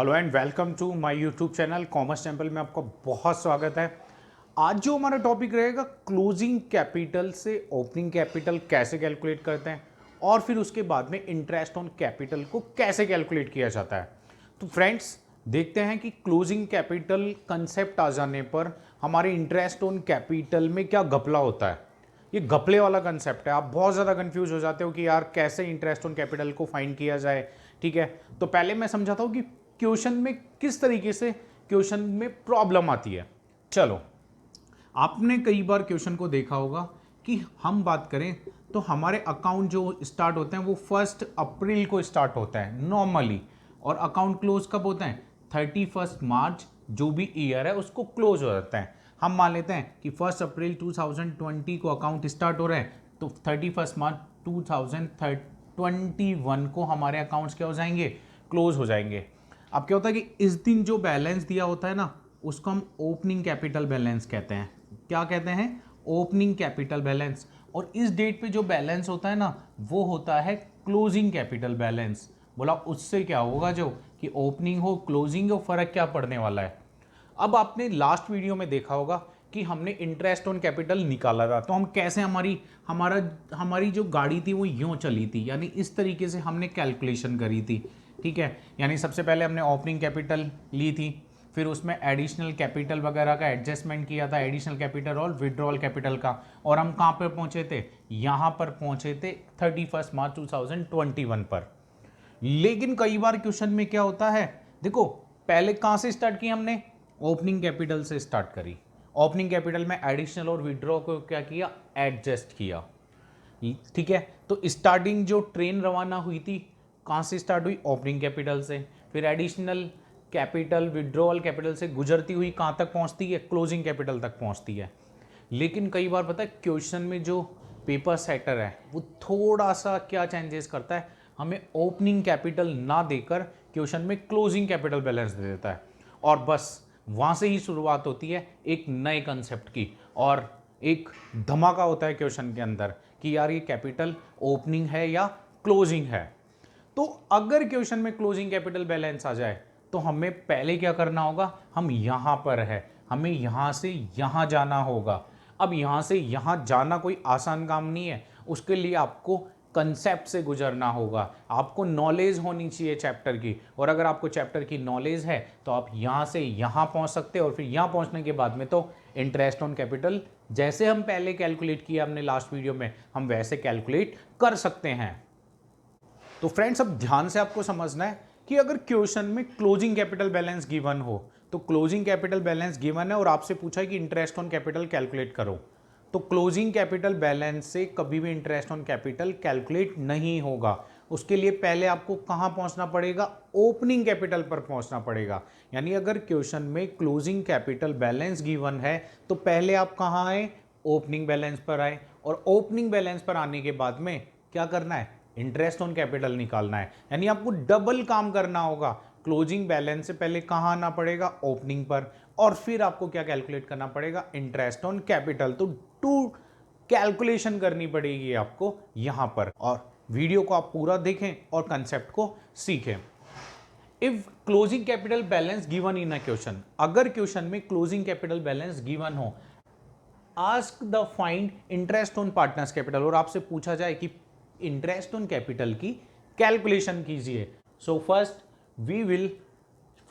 Hello and welcome to my YouTube channel commerce temple में आपका बहुत स्वागत है। आज जो हमारा टॉपिक रहेगा क्लोजिंग कैपिटल से ओपनिंग कैपिटल कैसे कैलकुलेट करते हैं और फिर उसके बाद में इंटरेस्ट ऑन कैपिटल को कैसे कैलकुलेट किया जाता है। तो फ्रेंड्स देखते हैं कि क्लोजिंग कैपिटल कंसेप्ट आ जाने पर हमारे इंटरेस्ट ऑन कैपिटल में क्या घपला होता है। ये घपले वाला कंसेप्ट है। आप बहुत ज़्यादा कंफ्यूज हो जाते हो कि यार कैसे इंटरेस्ट ऑन कैपिटल को फाइंड किया जाए। ठीक है, तो पहले मैं समझाता हूँ कि क्वेश्चन में किस तरीके से क्वेश्चन में प्रॉब्लम आती है। चलो, आपने कई बार क्वेश्चन को देखा होगा कि हम बात करें तो हमारे अकाउंट जो स्टार्ट होते हैं वो 1 अप्रैल को स्टार्ट होता है नॉर्मली, और अकाउंट क्लोज कब होता है 31 मार्च, जो भी ईयर है उसको क्लोज हो जाता है। हम मान लेते हैं कि 1 अप्रैल 2020 को अकाउंट स्टार्ट हो रहा है, तो 31 मार्च 2021 को हमारे अकाउंट्स क्या हो जाएंगे, क्लोज हो जाएंगे। अब क्या होता है कि इस दिन जो बैलेंस दिया होता है ना, उसको हम ओपनिंग कैपिटल बैलेंस कहते हैं। क्या कहते हैं? Opening capital balance. और इस डेट पे जो बैलेंस होता है ना, वो होता है क्लोजिंग कैपिटल बैलेंस। बोला उससे क्या होगा, जो कि ओपनिंग हो क्लोजिंग हो, फर्क क्या पड़ने वाला है। अब आपने लास्ट वीडियो में देखा होगा कि हमने इंटरेस्ट ऑन कैपिटल निकाला था, तो हम कैसे हमारी जो गाड़ी थी वो यूं चली थी, यानी इस तरीके से हमने कैलकुलेशन करी थी। ठीक है, यानी सबसे पहले हमने ओपनिंग कैपिटल ली थी, फिर उसमें एडिशनल कैपिटल वगैरह का एडजस्टमेंट किया था, एडिशनल कैपिटल और विड्रॉल कैपिटल का। और हम कहाँ पर पहुंचे थे? यहाँ पर पहुंचे थे 31 मार्च 2021 पर। लेकिन कई बार क्वेश्चन में क्या होता है, देखो पहले कहाँ से स्टार्ट किया हमने, ओपनिंग कैपिटल से स्टार्ट करी। ओपनिंग कैपिटल में एडिशनल और विड्रॉ को क्या किया, एडजस्ट किया। ठीक है, तो स्टार्टिंग जो ट्रेन रवाना हुई थी कहाँ से स्टार्ट हुई, ओपनिंग कैपिटल से, फिर एडिशनल कैपिटल विड्रॉल कैपिटल से गुजरती हुई कहाँ तक पहुँचती है, क्लोजिंग कैपिटल तक पहुँचती है। लेकिन कई बार पता है क्वेश्चन में जो पेपर सेटर है वो थोड़ा सा क्या चेंजेस करता है, हमें ओपनिंग कैपिटल ना देकर क्वेश्चन में क्लोजिंग कैपिटल बैलेंस दे देता है, और बस वहाँ से ही शुरुआत होती है एक नए कंसेप्ट की, और एक धमाका होता है क्वेश्चन के अंदर कि यार ये कैपिटल ओपनिंग है या क्लोजिंग है। तो अगर क्वेश्चन में क्लोजिंग कैपिटल बैलेंस आ जाए तो हमें पहले क्या करना होगा, हम यहां पर है, हमें यहां से यहां जाना होगा। अब यहां से यहां जाना कोई आसान काम नहीं है, उसके लिए आपको कंसेप्ट से गुजरना होगा, आपको नॉलेज होनी चाहिए चैप्टर की। और अगर आपको चैप्टर की नॉलेज है तो आप यहां से यहां पहुंच सकते हैं, और फिर यहां पहुंचने के बाद में तो इंटरेस्ट ऑन कैपिटल जैसे हम पहले कैलकुलेट किया हमने लास्ट वीडियो में, हम वैसे कैलकुलेट कर सकते हैं। तो फ्रेंड्स अब ध्यान से आपको समझना है कि अगर क्वेश्चन में क्लोजिंग कैपिटल बैलेंस गिवन हो, तो क्लोजिंग कैपिटल बैलेंस गिवन है और आपसे पूछा है कि इंटरेस्ट ऑन कैपिटल कैलकुलेट करो, तो क्लोजिंग कैपिटल बैलेंस से कभी भी इंटरेस्ट ऑन कैपिटल कैलकुलेट नहीं होगा। उसके लिए पहले आपको कहां पहुंचना पड़ेगा, ओपनिंग कैपिटल पर पहुंचना पड़ेगा। यानी अगर क्वेश्चन में क्लोजिंग कैपिटल बैलेंस गिवन है तो पहले आप कहां आए, ओपनिंग बैलेंस पर आए, और ओपनिंग बैलेंस पर आने के बाद में क्या करना है, इंटरेस्ट ऑन कैपिटल निकालना है। यानी आपको डबल काम करना होगा, क्लोजिंग बैलेंस से पहले कहां आना पड़ेगा, ओपनिंग पर, और फिर आपको क्या कैलकुलेट करना पड़ेगा, इंटरेस्ट ऑन कैपिटल। तो टू कैलकुलेशन करनी पड़ेगी आपको यहां पर, और वीडियो को आप पूरा देखें और कंसेप्ट को सीखें। If closing capital balance given in a question, अगर क्वेश्चन में क्लोजिंग कैपिटल बैलेंस गिवन हो, ask the find interest on partners capital, और आपसे पूछा जाए कि इंटरेस्ट ऑन कैपिटल की कैलकुलेशन कीजिए। So first we will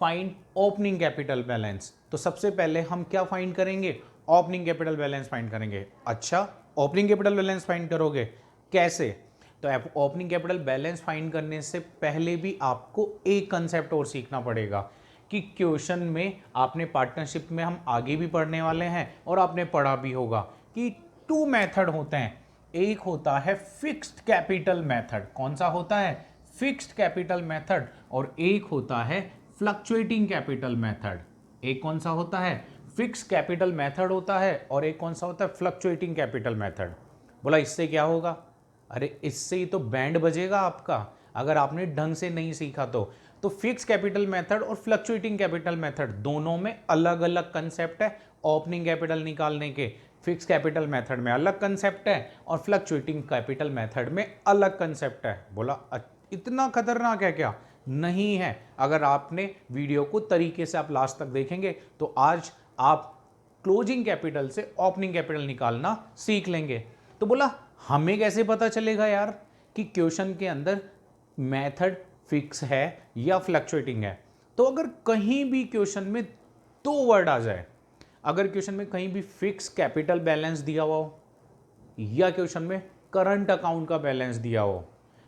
find opening capital balance. तो सबसे पहले हम क्या फाइंड करेंगे, ओपनिंग कैपिटल बैलेंस फाइंड करेंगे। अच्छा, ओपनिंग कैपिटल बैलेंस फाइंड करोगे कैसे? तो ओपनिंग कैपिटल बैलेंस फाइंड करने से पहले भी आपको एक कंसेप्ट और सीखना पड़ेगा कि क्वेश्चन में आपने पार्टनरशिप में हम आगे भी पढ़ने वाले हैं और आपने पढ़ा भी होगा कि 2 मेथड होते हैं। एक होता है फिक्स्ड कैपिटल मेथड, कौन सा होता है, फिक्स्ड कैपिटल मेथड, और एक होता है फ्लक्चुएटिंग कैपिटल मेथड। एक कौन सा होता है, फिक्स्ड कैपिटल मेथड होता है, और एक कौन सा होता है, फ्लक्चुएटिंग कैपिटल मेथड। बोला इससे क्या होगा, अरे इससे ही तो बैंड बजेगा आपका अगर आपने ढंग से नहीं सीखा तो फिक्स कैपिटल मेथड और फ्लक्चुएटिंग कैपिटल मेथड दोनों में अलग अलग कंसेप्ट है। ओपनिंग कैपिटल निकालने के फिक्स कैपिटल मेथड में अलग कंसेप्ट है और फ्लक्चुएटिंग कैपिटल मेथड में अलग कंसेप्ट है। बोला इतना खतरनाक है क्या? नहीं है। अगर आपने वीडियो को तरीके से आप लास्ट तक देखेंगे तो आज आप क्लोजिंग कैपिटल से ओपनिंग कैपिटल निकालना सीख लेंगे। तो बोला हमें कैसे पता चलेगा यार कि क्वेश्चन के अंदर मेथड फिक्स है या फ्लक्चुएटिंग है? तो अगर कहीं भी क्वेश्चन में दो वर्ड आ जाए, अगर क्वेश्चन में कहीं भी फिक्स कैपिटल बैलेंस दिया हुआ हो या क्वेश्चन में करंट अकाउंट का बैलेंस दिया हो,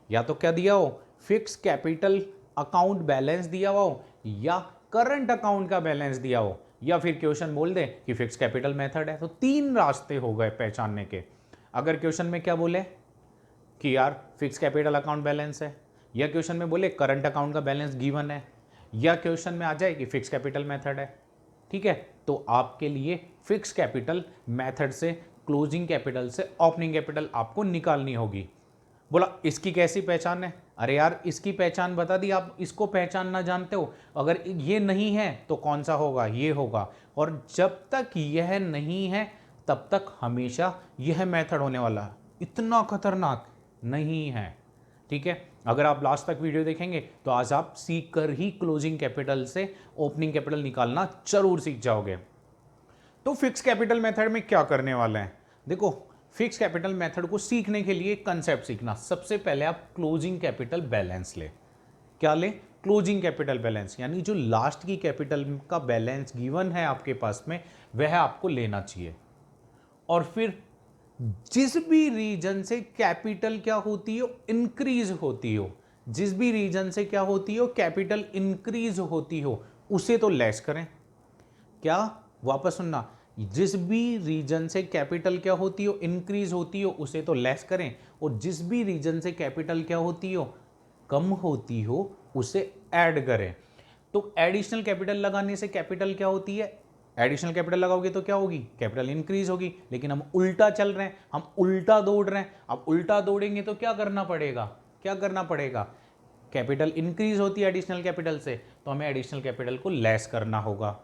या तो क्या दिया हो, फिक्स कैपिटल अकाउंट बैलेंस दिया हुआ हो या करंट अकाउंट का बैलेंस दिया हो, या फिर क्वेश्चन बोल दे कि फिक्स कैपिटल मेथड है, तो तीन रास्ते हो गए पहचानने के। अगर क्वेश्चन में क्या बोले कि यार फिक्स कैपिटल अकाउंट बैलेंस है, या क्वेश्चन में बोले करंट अकाउंट का बैलेंस गिवन है, या क्वेश्चन में आ जाए कि फिक्स कैपिटल मेथड है, ठीक है, तो आपके लिए फिक्स कैपिटल मेथड से क्लोजिंग कैपिटल से ओपनिंग कैपिटल आपको निकालनी होगी। बोला इसकी कैसी पहचान है? अरे यार इसकी पहचान बता दी, आप इसको पहचान ना जानते हो, अगर ये नहीं है तो कौन सा होगा, ये होगा, और जब तक यह नहीं है तब तक हमेशा यह मेथड होने वाला है। इतना खतरनाक नहीं है, ठीक है। अगर आप लास्ट तक वीडियो देखेंगे तो आज आप सीख कर ही क्लोजिंग कैपिटल से ओपनिंग कैपिटल निकालना जरूर सीख जाओगे। तो फिक्स कैपिटल मेथड में क्या करने वाले हैं? देखो, फिक्स कैपिटल मेथड को सीखने के लिए कंसेप्ट सीखना। सबसे पहले आप क्लोजिंग कैपिटल बैलेंस ले। क्या ले? क्लोजिंग कैपिटल बैलेंस, यानी जो लास्ट की कैपिटल का बैलेंस गिवन है आपके पास में, वह आपको लेना चाहिए। और फिर जिस भी रीजन से कैपिटल क्या होती हो, इंक्रीज होती हो, जिस भी रीजन से क्या होती हो, कैपिटल इंक्रीज होती हो, उसे तो लेस करें। क्या? वापस सुनना, जिस भी रीजन से कैपिटल क्या होती हो, इंक्रीज होती हो, उसे तो लेस करें, और जिस भी रीजन से कैपिटल क्या होती हो, कम होती हो, उसे ऐड करें। तो एडिशनल कैपिटल लगाने से कैपिटल क्या होती है, एडिशनल कैपिटल लगाओगे तो क्या होगी, कैपिटल इंक्रीज होगी। लेकिन हम उल्टा चल रहे हैं, हम उल्टा दौड़ रहे हैं। अब उल्टा दौड़ेंगे तो क्या करना पड़ेगा, क्या करना पड़ेगा, कैपिटल इंक्रीज होती है एडिशनल कैपिटल से, तो हमें एडिशनल कैपिटल को लेस करना होगा।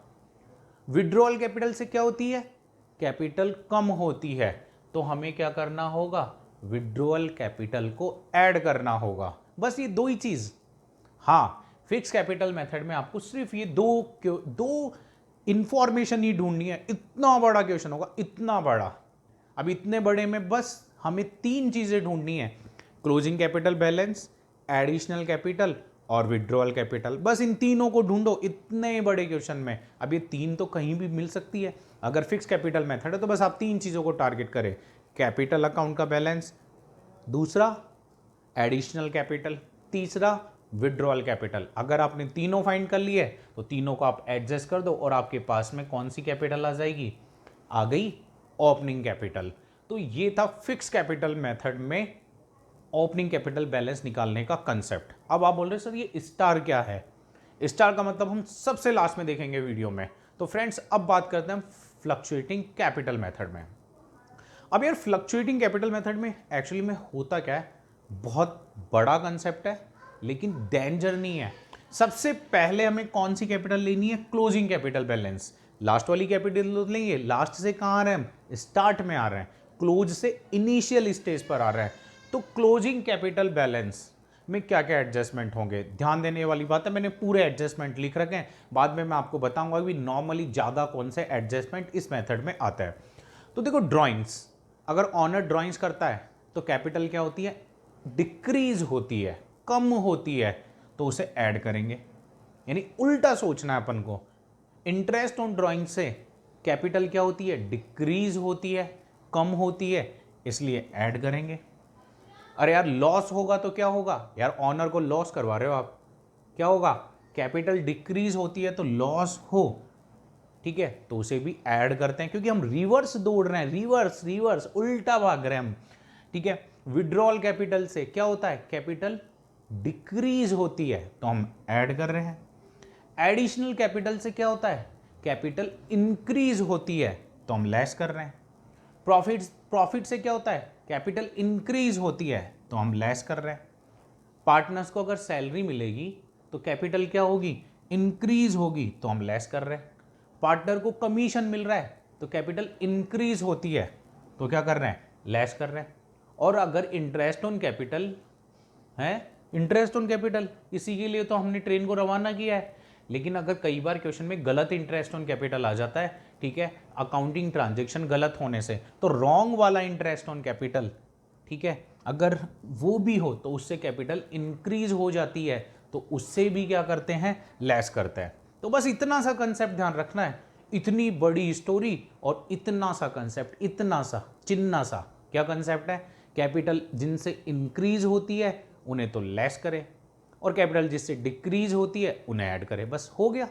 विड्रॉल कैपिटल से क्या होती है, कैपिटल कम होती है, तो हमें क्या करना होगा, विड्रॉल कैपिटल को ऐड करना होगा। बस ये दो ही चीज। हाँ, फिक्स कैपिटल मेथड में आपको सिर्फ ये दो इंफॉर्मेशन ही ढूंढनी है। इतना बड़ा क्वेश्चन होगा, इतना बड़ा। अब इतने बड़े में बस हमें तीन चीजें ढूंढनी है, closing capital balance, additional capital और विड्रॉल कैपिटल। बस इन तीनों को ढूंढो इतने बड़े क्वेश्चन में। अब ये तीन तो कहीं भी मिल सकती है। अगर फिक्स कैपिटल मेथड है तो बस आप तीन चीजों को टारगेट करें, कैपिटल अकाउंट का बैलेंस, दूसरा एडिशनल कैपिटल, तीसरा विड्रॉल कैपिटल। अगर आपने तीनों फाइंड कर लिए तो तीनों को आप एडजस्ट कर दो और आपके पास में कौन सी कैपिटल आ जाएगी, आ गई ओपनिंग कैपिटल। तो ये था फिक्स कैपिटल मेथड में ओपनिंग कैपिटल बैलेंस निकालने का कंसेप्ट। अब आप बोल रहे सर ये स्टार क्या है? स्टार का मतलब हम सबसे लास्ट में देखेंगे वीडियो में। तो फ्रेंड्स अब बात करते हैं फ्लक्चुएटिंग कैपिटल मेथड में। अब यार फ्लक्चुएटिंग कैपिटल मेथड में एक्चुअली में होता क्या है, बहुत बड़ा कंसेप्ट है लेकिन डेंजर नहीं है। सबसे पहले हमें कौन सी कैपिटल लेनी है, क्लोजिंग कैपिटल बैलेंस। लास्ट वाली कैपिटल लेंगे, लास्ट से कहाँ आ रहे हैं हम, स्टार्ट में आ रहे हैं, क्लोज से इनिशियल स्टेज पर आ रहे हैं। तो क्लोजिंग कैपिटल बैलेंस में क्या क्या एडजस्टमेंट होंगे, ध्यान देने वाली बात है। मैंने पूरे एडजस्टमेंट लिख रखे हैं, बाद में मैं आपको बताऊंगा कि नॉर्मली ज़्यादा कौन से एडजस्टमेंट इस मेथड में आता है। तो देखो, ड्राइंग्स, अगर ऑनर ड्राइंग्स करता है तो कैपिटल क्या होती है, डिक्रीज होती है, कम होती है, तो उसे ऐड करेंगे। यानी उल्टा सोचना है अपन को। इंटरेस्ट ऑन ड्राइंग से कैपिटल क्या होती है, डिक्रीज होती है, कम होती है, इसलिए ऐड करेंगे। अरे यार लॉस होगा तो क्या होगा, यार ऑनर को लॉस करवा रहे हो आप, क्या होगा, कैपिटल डिक्रीज होती है तो लॉस हो, ठीक है, तो उसे भी ऐड करते हैं क्योंकि हम रिवर्स दौड़ रहे हैं, रिवर्स रिवर्स उल्टा भाग रहे हैं हम, ठीक है। विड्रॉल कैपिटल से क्या होता है, कैपिटल डिक्रीज होती है तो हम ऐड कर रहे हैं। एडिशनल कैपिटल से क्या होता है, कैपिटल इंक्रीज होती है तो हम लेस कर रहे हैं। प्रॉफिट से क्या होता है, कैपिटल इंक्रीज होती है तो हम लेस कर रहे हैं। पार्टनर्स को अगर सैलरी मिलेगी तो कैपिटल क्या होगी, इंक्रीज होगी तो हम लेस कर रहे हैं। पार्टनर को कमीशन मिल रहा है तो कैपिटल इंक्रीज होती है तो क्या कर रहे हैं, लेस कर रहे हैं। और अगर इंटरेस्ट ऑन कैपिटल है इंटरेस्ट ऑन कैपिटल, इसी के लिए तो हमने ट्रेन को रवाना किया है। लेकिन अगर कई बार क्वेश्चन में गलत इंटरेस्ट ऑन कैपिटल आ जाता है, ठीक है, अकाउंटिंग ट्रांजेक्शन गलत होने से, तो रॉन्ग वाला इंटरेस्ट ऑन कैपिटल, ठीक है, अगर वो भी हो तो उससे कैपिटल इंक्रीज हो जाती है, तो उससे भी क्या करते हैं, लेस करते हैं। तो बस इतना सा कंसेप्ट ध्यान रखना है, इतनी बड़ी स्टोरी और इतना सा कंसेप्ट, इतना सा चिन्ना सा क्या कंसेप्ट है, कैपिटल जिनसे इंक्रीज होती है उन्हें तो लेस करे, और कैपिटल जिससे डिक्रीज होती है उन्हें ऐड करे, बस हो गया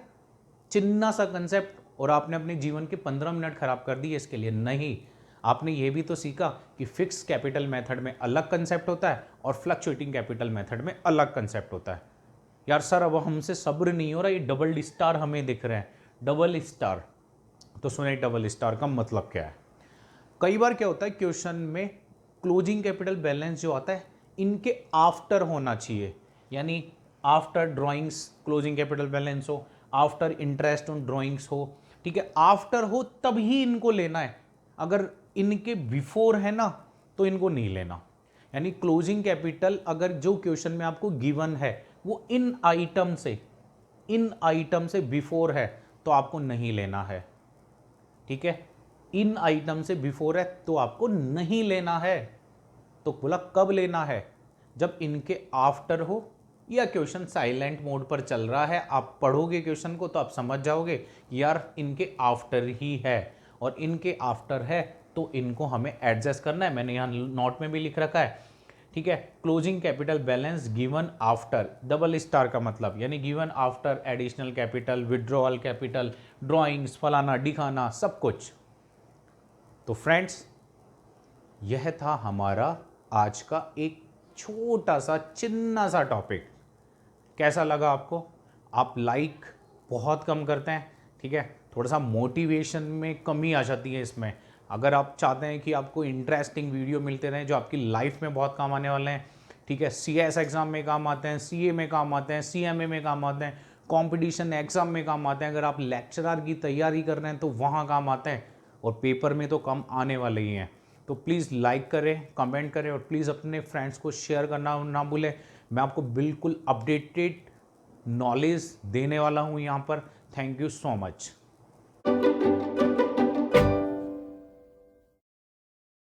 चिन्ना सा कंसेप्ट। और आपने अपने जीवन के 15 मिनट खराब कर दिए इसके लिए नहीं, आपने ये भी तो सीखा कि फिक्स कैपिटल मेथड में अलग कंसेप्ट होता है और फ्लक्चुएटिंग कैपिटल मेथड में अलग कंसेप्ट होता है। यार सर अब हमसे सब्र नहीं हो रहा, ये डबल स्टार हमें दिख रहे हैं, डबल स्टार, तो सुने डबल स्टार का मतलब क्या है। कई बार क्या होता है क्वेश्चन में क्लोजिंग कैपिटल बैलेंस जो आता है इनके आफ्टर होना चाहिए, यानी after drawings closing capital balance हो, आफ्टर इंटरेस्ट ऑन ड्राइंग्स हो, ठीक है, आफ्टर हो तब ही इनको लेना है, अगर इनके बिफोर है ना तो इनको नहीं लेना। यानी क्लोजिंग कैपिटल अगर जो क्वेश्चन में आपको गिवन है वो इन आइटम से बिफोर है तो आपको नहीं लेना है, ठीक है, इन आइटम से बिफोर है तो आपको नहीं लेना है। तो बोला कब लेना है, जब इनके आफ्टर हो या क्वेश्चन साइलेंट मोड पर चल रहा है, आप पढ़ोगे क्वेश्चन को तो आप समझ जाओगे कि यार इनके आफ्टर ही है, और इनके आफ्टर है तो इनको हमें एडजस्ट करना है। मैंने यहाँ नोट में भी लिख रखा है, ठीक है, closing capital balance given after, double star का मतलब यानी given after additional capital, withdrawal capital, drawings, फलाना डिखाना सब कुछ। तो फ्रेंड्स यह था हमारा आज का एक छोटा सा चिन्ना सा टॉपिक। कैसा लगा आपको? आप लाइक बहुत कम करते हैं, ठीक है, थोड़ा सा मोटिवेशन में कमी आ जाती है इसमें। अगर आप चाहते हैं कि आपको इंटरेस्टिंग वीडियो मिलते रहें जो आपकी लाइफ में बहुत काम आने वाले हैं, ठीक है, CS एग्ज़ाम में काम आते हैं, CA में काम आते हैं, CMA में काम आते हैं, कंपटीशन एग्ज़ाम में काम आते हैं, अगर आप लेक्चरर की तैयारी कर रहे हैं तो वहाँ काम आते हैं, और पेपर में तो कम आने वाले ही हैं। तो प्लीज़ लाइक करें, कमेंट करें, और प्लीज़ अपने फ्रेंड्स को शेयर करना ना भूलें। मैं आपको बिल्कुल अपडेटेड नॉलेज देने वाला हूँ यहाँ पर। Thank you so much.